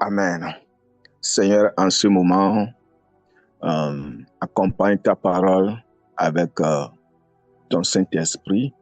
Amen. Seigneur, en ce moment, accompagne ta parole avec ton Saint-Esprit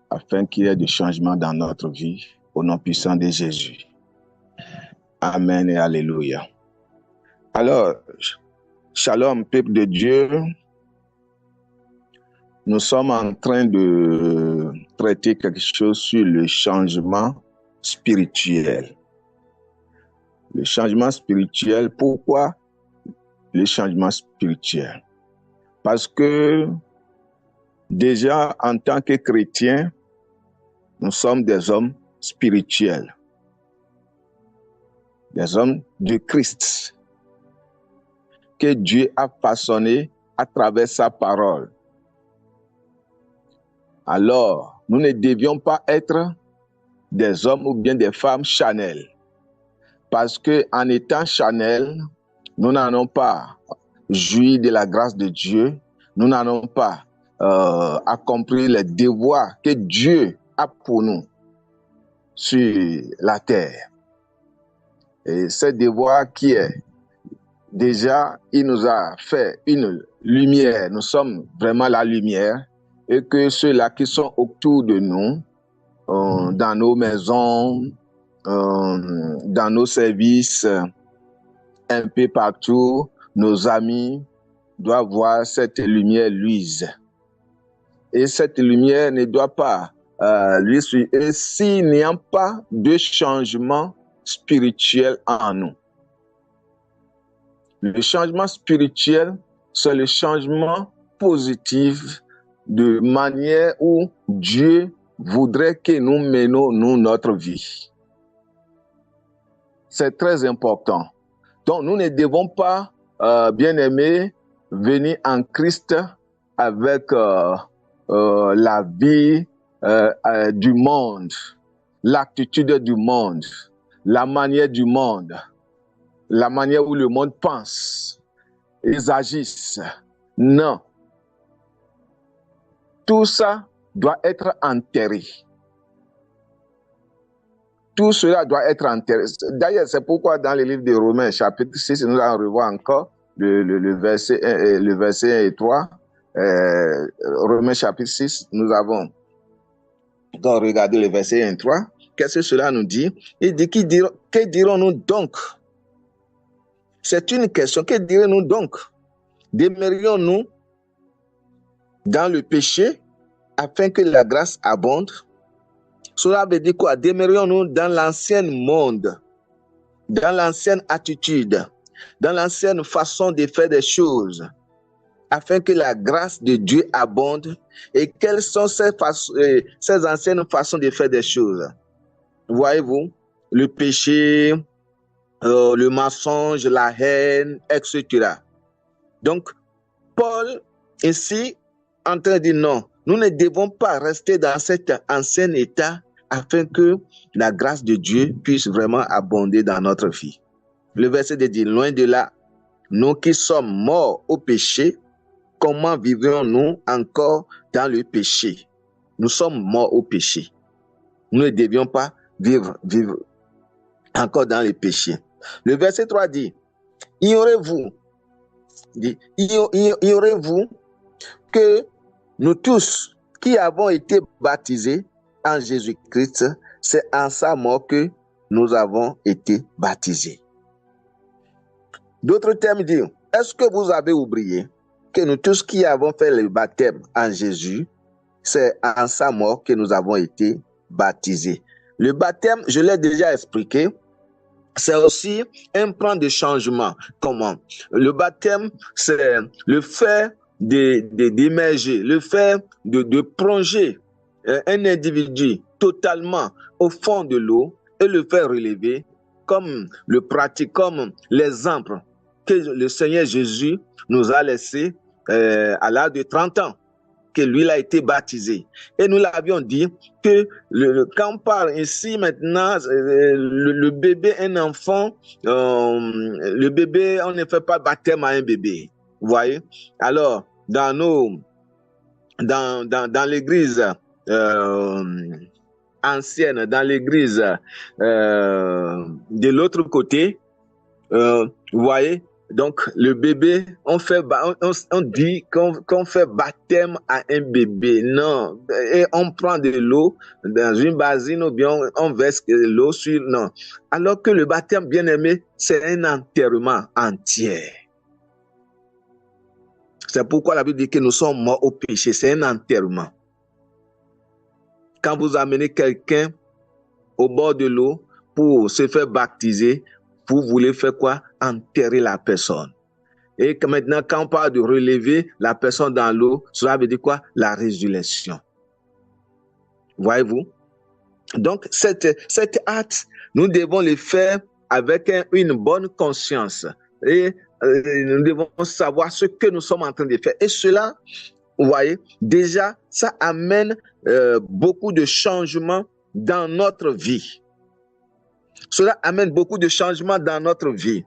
afin qu'il y ait des changements dans notre vie au nom puissant de Jésus. Amen et alléluia. Alors, shalom, peuple de Dieu. Nous sommes en train de traiter quelque chose sur le changement spirituel. Le changement spirituel, pourquoi le changement spirituel? Parce que déjà, en tant que chrétiens, nous sommes des hommes spirituels, des hommes de Christ, que Dieu a façonné à travers sa parole. Alors, nous ne devions pas être des hommes ou bien des femmes charnels, parce que en étant charnels, nous n'allons pas jouir de la grâce de Dieu, nous n'allons pas accomplir les devoirs que Dieu a pour nous sur la terre. Et ce devoir qui est, déjà, il nous a fait une lumière, nous sommes vraiment la lumière, et que ceux-là qui sont autour de nous, dans nos maisons, dans nos services, un peu partout, nos amis doivent voir cette lumière luise. Et cette lumière ne doit pas lui suivre. Et s'il n'y a pas de changement spirituel en nous. Le changement spirituel, c'est le changement positif de manière où Dieu voudrait que nous menions notre vie. C'est très important. Donc, nous ne devons pas, bien-aimés, venir en Christ avec la vie du monde, l'attitude du monde, la manière du monde, la manière où le monde pense, ils agissent. Non. Tout ça doit être enterré. Tout cela doit être enterré. D'ailleurs, c'est pourquoi dans le livre de Romains, chapitre 6, nous allons revoir encore le verset 1 et 3. Romains chapitre 6, nous avons donc regardé le verset 1 et 3. Qu'est-ce que cela nous dit? Il dit, que dirons-nous donc? C'est une question. Que dirons-nous donc? Demeurions-nous dans le péché afin que la grâce abonde? Cela veut dire quoi? Demeurions-nous dans l'ancien monde, dans l'ancienne attitude, dans l'ancienne façon de faire des choses, afin que la grâce de Dieu abonde. Et quelles sont ces anciennes façons de faire des choses? Voyez-vous, le péché, le mensonge, la haine, etc. Donc, Paul, ici, en train de dire non, nous ne devons pas rester dans cet ancien état afin que la grâce de Dieu puisse vraiment abonder dans notre vie. Le verset dit, loin de là, nous qui sommes morts au péché, comment vivrions-nous encore dans le péché? Nous sommes morts au péché. Nous ne devions pas vivre encore dans le péché. Le verset 3 dit, ignorez-vous que nous tous qui avons été baptisés en Jésus-Christ, c'est en sa mort que nous avons été baptisés. D'autres termes disent, est-ce que vous avez oublié que nous tous qui avons fait le baptême en Jésus, c'est en sa mort que nous avons été baptisés. Le baptême, je l'ai déjà expliqué, c'est aussi un plan de changement. Comment? Le baptême, c'est le fait d'émerger, le fait de plonger un individu totalement au fond de l'eau et le faire relever comme le pratique, comme l'exemple que le Seigneur Jésus nous a laissé à l'âge de 30 ans, que lui il a été baptisé. Et nous l'avions dit que quand on parle ici maintenant, le bébé, un enfant, le bébé, on ne fait pas baptême à un bébé. Vous voyez? Alors, dans l'église ancienne dans l'église de l'autre côté, vous voyez, donc le bébé, on dit qu'on fait baptême à un bébé. Non, et on prend de l'eau dans une bassine ou bien on verse l'eau sur... Non. Alors que le baptême, bien aimé, c'est un enterrement entier. C'est pourquoi la Bible dit que nous sommes morts au péché. C'est un enterrement. Quand vous amenez quelqu'un au bord de l'eau pour se faire baptiser, vous voulez faire quoi? Enterrer la personne. Et que maintenant, quand on parle de relever la personne dans l'eau, cela veut dire quoi? La résurrection. Voyez-vous? Donc, cet acte, nous devons le faire avec une bonne conscience. Et nous devons savoir ce que nous sommes en train de faire. Et cela, vous voyez, déjà, ça amène beaucoup de changements dans notre vie. Cela amène beaucoup de changements dans notre vie.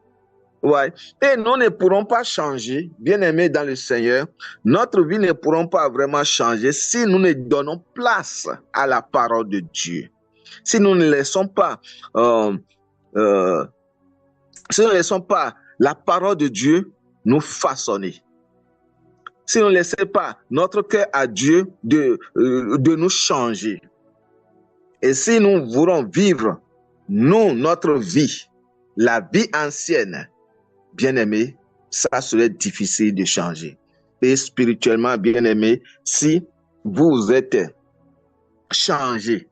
Ouais. Et nous ne pourrons pas changer, bien aimés dans le Seigneur, notre vie ne pourront pas vraiment changer si nous ne donnons place à la parole de Dieu. Si nous ne laissons pas, si nous ne laissons pas la parole de Dieu nous façonner. Si nous ne laissons pas notre cœur à Dieu de nous changer. Et si nous voulons vivre, nous, notre vie, la vie ancienne, bien aimé, ça serait difficile de changer. Et spirituellement, bien aimé, si vous êtes changé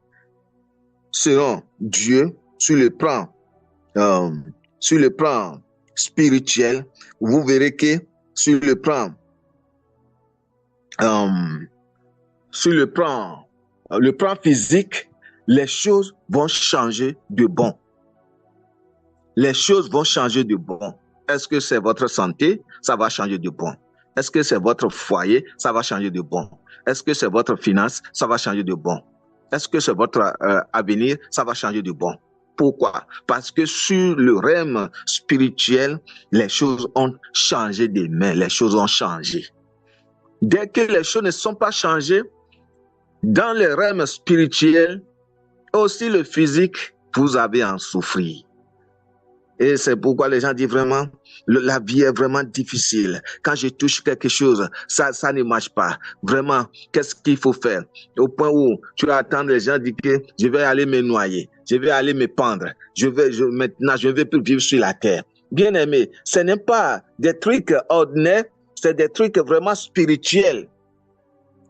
selon Dieu sur le plan spirituel, vous verrez que sur le plan physique, les choses vont changer de bon. Les choses vont changer de bon. Est-ce que c'est votre santé? Ça va changer de bon. Est-ce que c'est votre foyer? Ça va changer de bon. Est-ce que c'est votre finance? Ça va changer de bon. Est-ce que c'est votre avenir? Ça va changer de bon. Pourquoi? Parce que sur le realm spirituel, les choses ont changé de main. Les choses ont changé. Dès que les choses ne sont pas changées, dans le realm spirituel, aussi le physique, vous avez à en souffrir. Et c'est pourquoi les gens disent vraiment, la vie est vraiment difficile. Quand je touche quelque chose, ça ne marche pas. Vraiment, qu'est-ce qu'il faut faire? Au point où tu vas attendre les gens dire que je vais aller me noyer, je vais aller me pendre, maintenant je ne vais plus vivre sur la terre. Bien aimé, ce n'est pas des trucs ordinaires, c'est des trucs vraiment spirituels.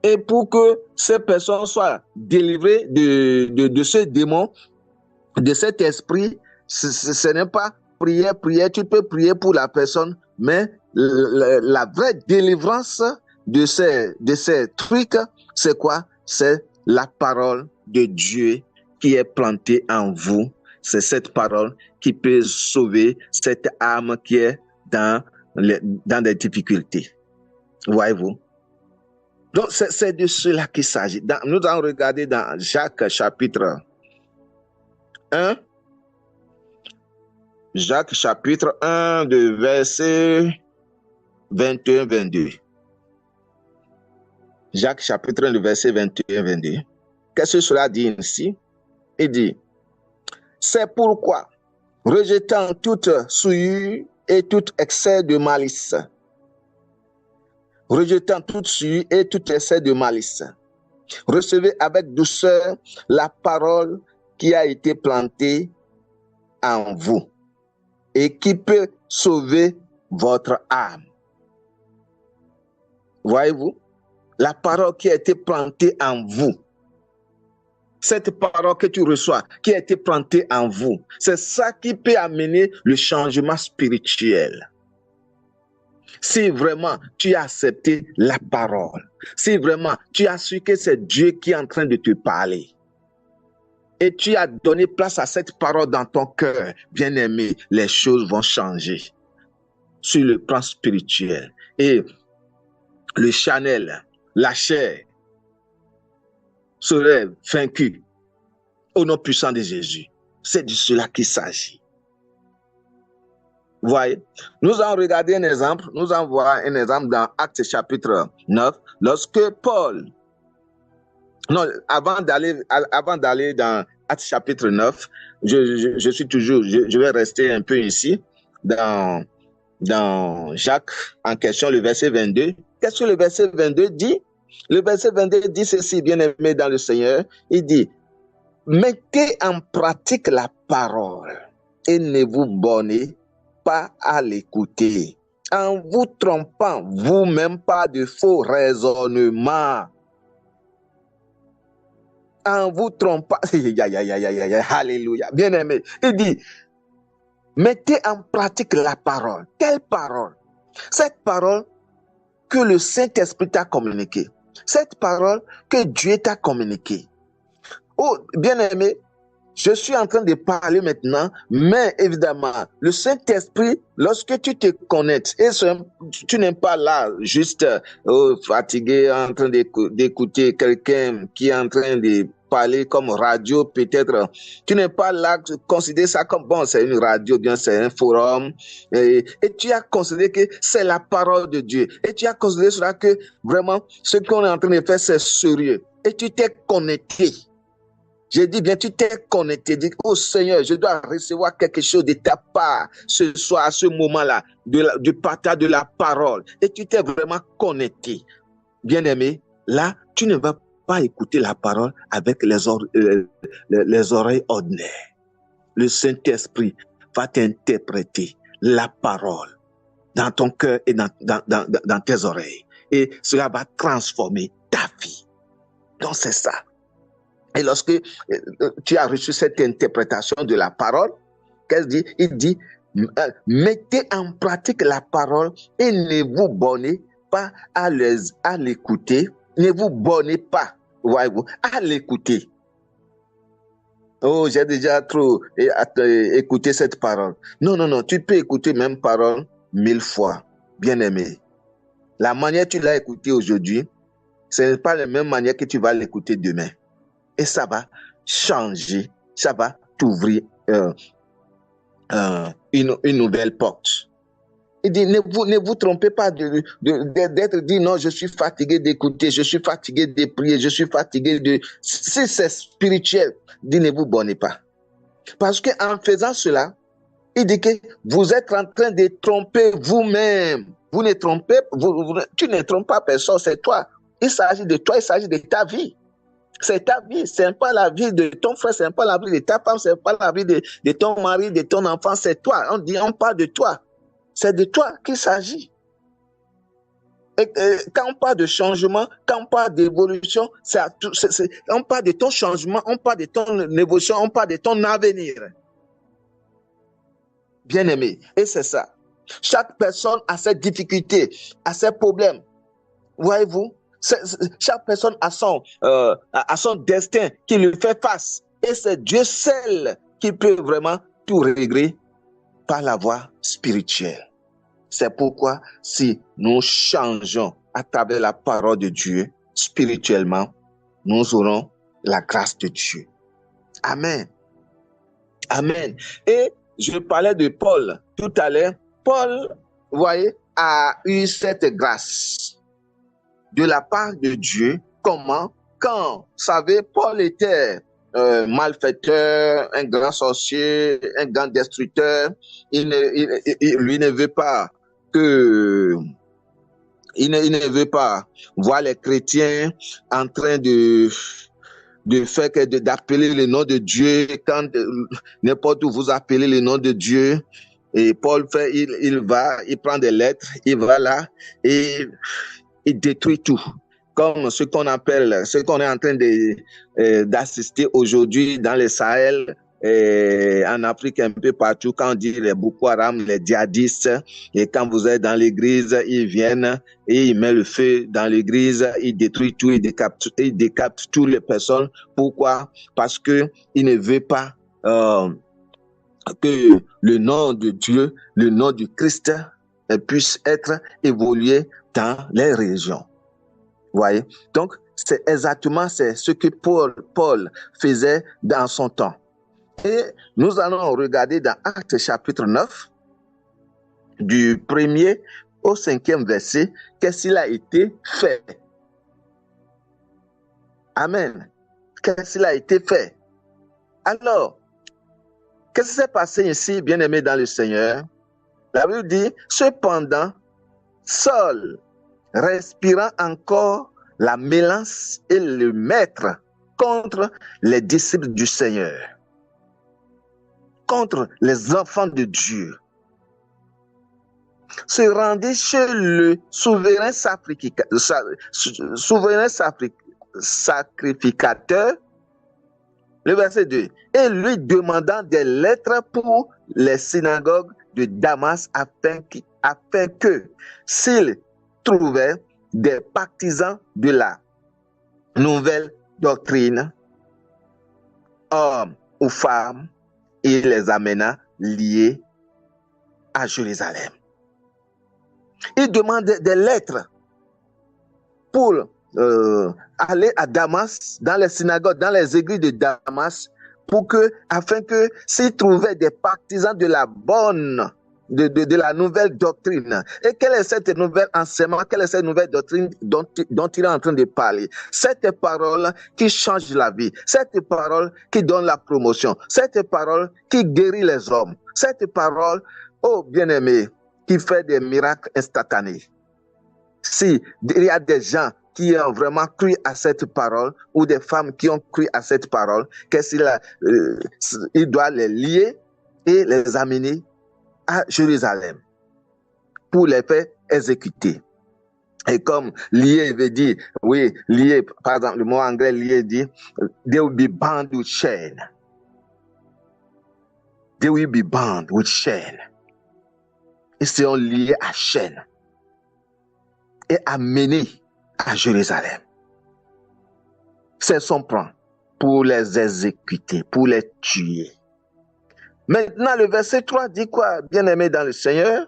Et pour que ces personnes soient délivrées de ce démon, de cet esprit, ce n'est pas prière, tu peux prier pour la personne, mais la vraie délivrance de ces trucs, c'est quoi? C'est la parole de Dieu qui est plantée en vous. C'est cette parole qui peut sauver cette âme qui est dans des difficultés. Voyez-vous? Donc, c'est de cela qu'il s'agit. Nous allons regarder dans Jacques chapitre 1. Jacques chapitre 1 de verset 21-22. Jacques chapitre 1 de verset 21-22. Qu'est-ce que cela dit ici? Il dit, c'est pourquoi, rejetant toute souillure et tout excès de malice, recevez avec douceur la parole qui a été plantée en vous et qui peut sauver votre âme. Voyez-vous? La parole qui a été plantée en vous. Cette parole que tu reçois, qui a été plantée en vous, c'est ça qui peut amener le changement spirituel. Si vraiment tu as accepté la parole, si vraiment tu as su que c'est Dieu qui est en train de te parler, et tu as donné place à cette parole dans ton cœur, bien-aimé, les choses vont changer sur le plan spirituel. Et le charnel, la chair, serait vaincu au nom puissant de Jésus. C'est de cela qu'il s'agit. Vous voyez, nous allons regarder un exemple. Nous allons voir un exemple dans Actes chapitre 9, lorsque Paul Non, avant d'aller dans Actes chapitre 9, je suis toujours, je vais rester un peu ici, dans Jacques, en question, le verset 22. Qu'est-ce que le verset 22 dit? Le verset 22 dit ceci, bien aimé dans le Seigneur, il dit, mettez en pratique la parole et ne vous bornez pas à l'écouter, en vous trompant vous-même par de faux raisonnements. En vous trompant, alléluia, bien aimé, il dit, mettez en pratique la parole. Quelle parole? Cette parole que le Saint-Esprit t'a communiquée. Cette parole que Dieu t'a communiquée. Oh, bien aimé, je suis en train de parler maintenant, mais évidemment, le Saint-Esprit, lorsque tu te connectes, et tu n'es pas là juste fatigué, en train d'écouter quelqu'un qui est en train de parler comme radio, peut-être, tu n'es pas là, considérer ça comme, bon, c'est une radio, bien, c'est un forum, et tu as considéré que c'est la parole de Dieu, et tu as considéré cela que vraiment, ce qu'on est en train de faire, c'est sérieux, et tu t'es connecté. J'ai dit bien, tu t'es connecté, dis, oh Seigneur, je dois recevoir quelque chose de ta part ce soir, à ce moment-là, du partage de la parole. Et tu t'es vraiment connecté. Bien-aimé, là, tu ne vas pas écouter la parole avec les oreilles ordinaires. Le Saint-Esprit va t'interpréter la parole dans ton cœur et dans tes oreilles. Et cela va transformer ta vie. Donc, c'est ça. Et lorsque tu as reçu cette interprétation de la parole, qu'est-ce qu'il dit? Il dit, mettez en pratique la parole et ne vous bornez pas à l'écouter. Ne vous bornez pas, voyez-vous, à l'écouter. Oh, j'ai déjà trop écouté cette parole. Non, tu peux écouter même parole 1000 fois, bien aimé. La manière tu l'as écouté aujourd'hui, ce n'est pas la même manière que tu vas l'écouter demain. Et ça va changer, ça va t'ouvrir une nouvelle porte. Il dit, ne vous trompez pas d'être dit, non, je suis fatigué d'écouter, je suis fatigué de prier, je suis fatigué de... Si c'est spirituel, dit, ne vous bornez pas. Parce qu'en faisant cela, il dit que vous êtes en train de tromper vous-même. Vous ne trompez, tu ne trompes pas personne, c'est toi. Il s'agit de toi, il s'agit de ta vie. C'est ta vie, c'est pas la vie de ton frère, c'est pas la vie de ta femme, c'est pas la vie de ton mari, de ton enfant, c'est toi. On parle de toi. C'est de toi qu'il s'agit. Et quand on parle de changement, quand on parle d'évolution, on parle de ton changement, on parle de ton évolution, on parle de ton avenir. Bien aimé. Et c'est ça. Chaque personne a ses difficultés, a ses problèmes. Voyez-vous? Chaque personne a son destin qui lui fait face. Et c'est Dieu seul qui peut vraiment tout régler par la voie spirituelle. C'est pourquoi si nous changeons à travers la parole de Dieu spirituellement, nous aurons la grâce de Dieu. Amen. Amen. Et je parlais de Paul tout à l'heure. Paul, vous voyez, a eu cette grâce de la part de Dieu. Comment? Quand, vous savez, Paul était malfaiteur, un grand sorcier, un grand destructeur. Lui ne veut pas que... Il ne veut pas voir les chrétiens en train de faire d'appeler le nom de Dieu. Quand n'importe où vous appelez le nom de Dieu, et Paul fait, il prend des lettres, il va là et il détruit tout. Comme ce qu'on est en train d'assister aujourd'hui dans le Sahel, en Afrique, un peu partout, quand on dit les Boko Haram, les djihadistes, et quand vous êtes dans l'église, ils viennent et ils mettent le feu dans l'église, ils détruisent tout, ils décapitent toutes les personnes. Pourquoi? Parce que ils ne veulent pas que le nom de Dieu, le nom du Christ puisse être évolué dans les régions. Vous voyez? Donc, c'est exactement ce que Paul faisait dans son temps. Et nous allons regarder dans Actes chapitre 9, du 1er au 5e verset, qu'est-ce qu'il a été fait. Amen. Qu'est-ce qu'il a été fait? Alors, qu'est-ce qui s'est passé ici, bien-aimé dans le Seigneur? La Bible dit, cependant, Saul, respirant encore la mélasse et le maître contre les disciples du Seigneur, contre les enfants de Dieu, se rendit chez le souverain sacrificateur, le verset 2, et lui demandant des lettres pour les synagogues de Damas afin que s'il trouvait des partisans de la nouvelle doctrine, hommes ou femmes, il les amena liés à Jérusalem. Il demande des lettres pour aller à Damas, dans les synagogues, dans les églises de Damas, afin que s'il trouvait des partisans de la bonne, de la nouvelle doctrine. Et quelle est cette nouvelle enseignement, quelle est cette nouvelle doctrine dont il est en train de parler? Cette parole qui change la vie, cette parole qui donne la promotion, cette parole qui guérit les hommes, cette parole, oh bien-aimé, qui fait des miracles instantanés. Si il y a des gens qui ont vraiment cru à cette parole, ou des femmes qui ont cru à cette parole, il doit les lier et les amener à Jérusalem pour les faire exécuter. Et comme lier veut dire, oui, lier, par exemple, le mot anglais lier dit, they will be bound with chain. They will be bound with chain. Ils seront liés à chaîne et amenés à Jérusalem. C'est son plan pour les exécuter, pour les tuer. Maintenant, le verset 3 dit quoi? Bien-aimés dans le Seigneur,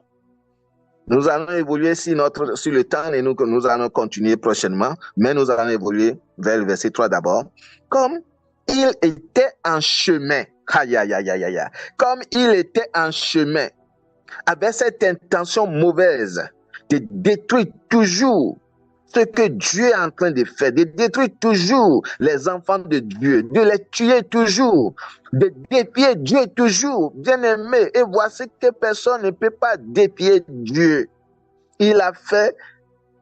nous allons évoluer sur le temps et nous allons continuer prochainement, mais nous allons évoluer vers le verset 3 d'abord. Comme il était en chemin, comme il était en chemin, avec cette intention mauvaise de détruire toujours ce que Dieu est en train de faire, de détruire toujours les enfants de Dieu, de les tuer toujours, de défier Dieu toujours, bien-aimé. Et voici que personne ne peut pas défier Dieu. Il a fait,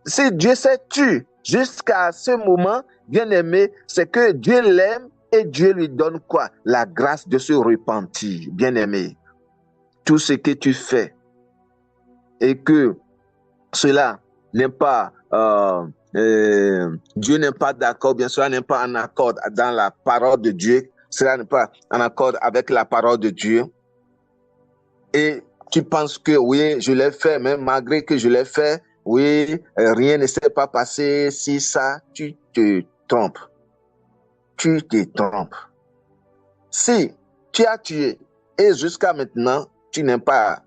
si Dieu s'est tué jusqu'à ce moment, bien-aimé, c'est que Dieu l'aime et Dieu lui donne quoi? La grâce de se repentir, bien-aimé. Tout ce que tu fais et que cela n'est pas, Dieu n'est pas d'accord, bien sûr, n'est pas en accord dans la parole de Dieu, cela n'est pas en accord avec la parole de Dieu, et tu penses que oui, je l'ai fait, même malgré que je l'ai fait, oui, rien ne s'est pas passé, si ça, tu te trompes. Tu te trompes. Si tu as tué et jusqu'à maintenant, tu n'as pas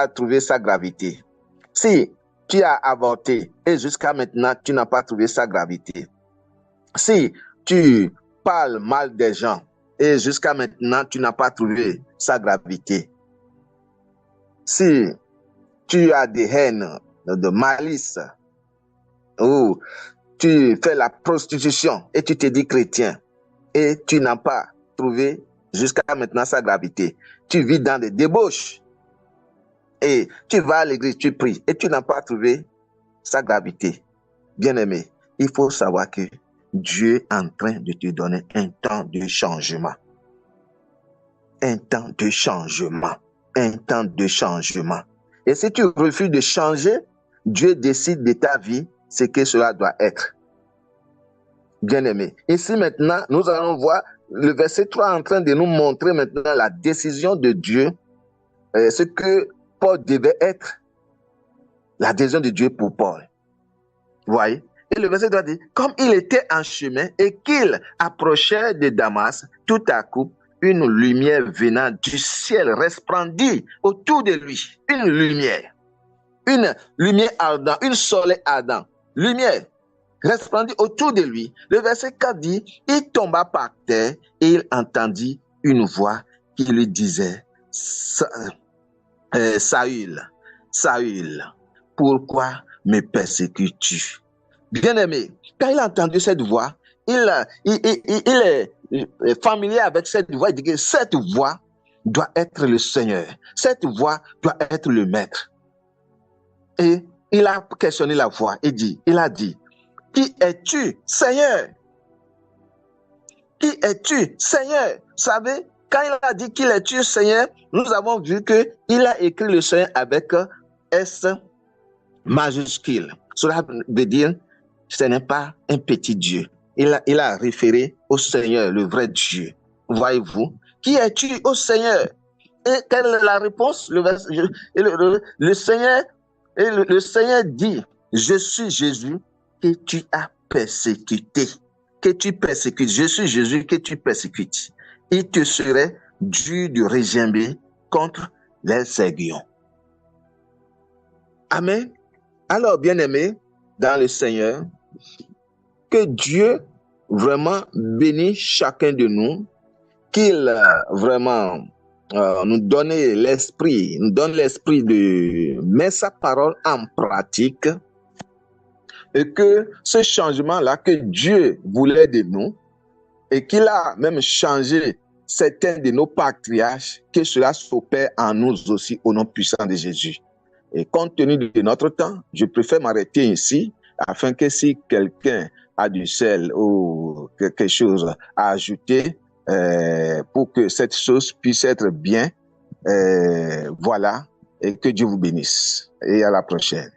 trouvé sa gravité. Si tu as avorté et jusqu'à maintenant, tu n'as pas trouvé sa gravité. Si tu parles mal des gens et jusqu'à maintenant, tu n'as pas trouvé sa gravité. Si tu as des haines, de malice, ou tu fais la prostitution et tu te dis chrétien et tu n'as pas trouvé jusqu'à maintenant sa gravité. Tu vis dans des débauches et tu vas à l'église, tu pries et tu n'as pas trouvé sa gravité. Bien-aimé, il faut savoir que Dieu est en train de te donner un temps de changement. Un temps de changement. Un temps de changement. Et si tu refuses de changer, Dieu décide de ta vie ce que cela doit être. Bien-aimé. Ici maintenant, nous allons voir le verset 3 en train de nous montrer maintenant la décision de Dieu, ce que Paul devait être, la décision de Dieu pour Paul. Vous voyez? Et le verset 3 dit, comme il était en chemin et qu'il approchait de Damas, tout à coup, une lumière venant du ciel resplendit autour de lui. Une lumière ardente, une soleil ardent. Lumière resplendit autour de lui. Le verset 4 dit, il tomba par terre et il entendit une voix qui lui disait, Saül, Saül, pourquoi me persécutes-tu? Bien-aimé, quand il a entendu cette voix, il est familier avec cette voix. Il dit que cette voix doit être le Seigneur. Cette voix doit être le Maître. Et il a questionné la voix. Il a dit, qui es-tu, Seigneur? Qui es-tu, Seigneur? Vous savez, quand il a dit qui es-tu, Seigneur, nous avons vu qu'il a écrit le Seigneur avec S majuscule. Cela veut dire, ce n'est pas un petit Dieu. Il a référé au Seigneur, le vrai Dieu. Voyez-vous? Qui es-tu, ô Seigneur? Et quelle est la réponse? Le Seigneur dit, je suis Jésus que tu as persécuté. Que tu persécutes. Je suis Jésus que tu persécutes. Il te serait dû de régimer contre les aiguillons. Amen. Alors, bien-aimés, dans le Seigneur, que Dieu vraiment bénisse chacun de nous, qu'il vraiment nous donne l'esprit, de mettre sa parole en pratique, et que ce changement-là que Dieu voulait de nous, et qu'il a même changé certains de nos patriarches, que cela s'opère en nous aussi au nom puissant de Jésus. Et compte tenu de notre temps, je préfère m'arrêter ici, afin que si quelqu'un a du sel ou quelque chose à ajouter, pour que cette chose puisse être bien, voilà, et que Dieu vous bénisse. Et à la prochaine.